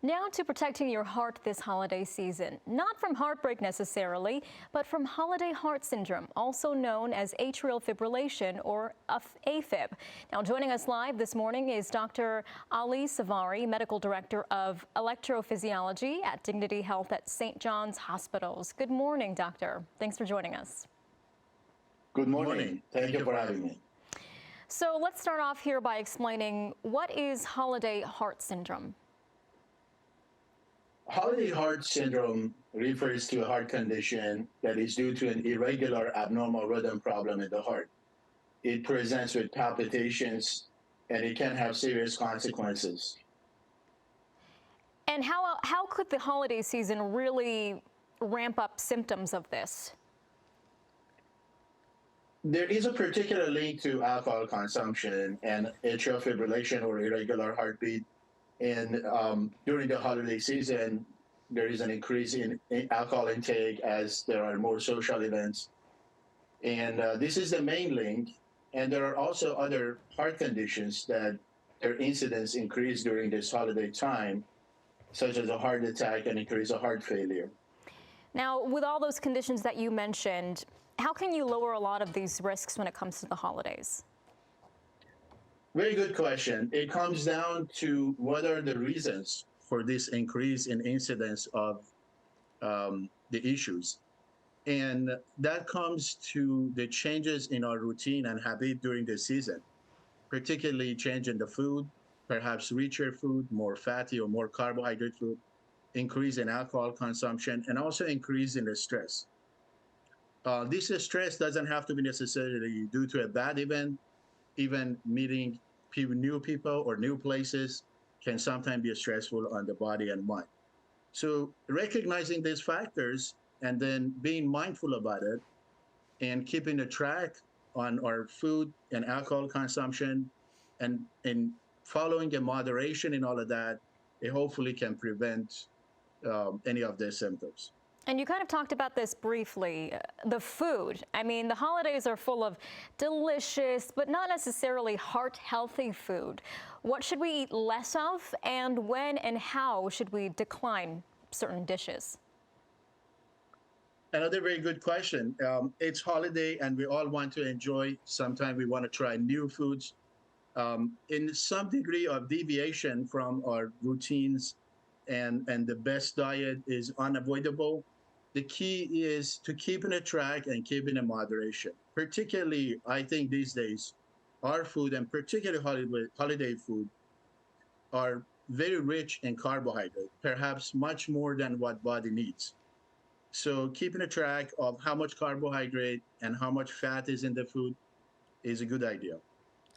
Now to protecting your heart this holiday season. Not from heartbreak necessarily, but from holiday heart syndrome, also known as atrial fibrillation or AFib. Now joining us live this morning is Dr. Ali Savari, Medical Director of Electrophysiology at Dignity Health at St. John's Hospitals. Good morning, Doctor. Thanks for joining us. Good morning. Thank you for having me. So let's start off here by explaining what is holiday heart syndrome. Holiday heart syndrome refers to a heart condition that is due to an irregular abnormal rhythm problem in the heart. It presents with palpitations and it can have serious consequences. And how could the holiday season really ramp up symptoms of this? There is a particular link to alcohol consumption and atrial fibrillation or irregular heartbeat. And during the holiday season, there is an increase in alcohol intake as there are more social events. And this is the main link. And there are also other heart conditions that their incidence increase during this holiday time, such as a heart attack and increase of heart failure. Now, with all those conditions that you mentioned, how can you lower a lot of these risks when it comes to the holidays? Very good question. It comes down to what are the reasons for this increase in incidence of the issues. And that comes to the changes in our routine and habit during the season, particularly change in the food, perhaps richer food, more fatty or more carbohydrate food, increase in alcohol consumption, and also increase in the stress. This stress doesn't have to be necessarily due to a bad event. Even meeting new people or new places can sometimes be stressful on the body and mind. So recognizing these factors and then being mindful about it and keeping a track on our food and alcohol consumption and following a moderation in all of that, it hopefully can prevent any of these symptoms. And you kind of talked about this briefly, the food. I mean, the holidays are full of delicious, but not necessarily heart-healthy food. What should we eat less of, and when and how should we decline certain dishes? Another very good question. It's holiday, and we all want to enjoy. Sometimes we want to try new foods. In some degree of deviation from our routines and the best diet is unavoidable. The key is to keep in a track and keep in a moderation. Particularly, I think these days, our food and particularly holiday food are very rich in carbohydrate, perhaps much more than what body needs. So keeping a track of how much carbohydrate and how much fat is in the food is a good idea.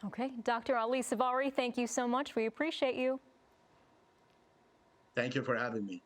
Okay, Dr. Ali Savari, thank you so much. We appreciate you. Thank you for having me.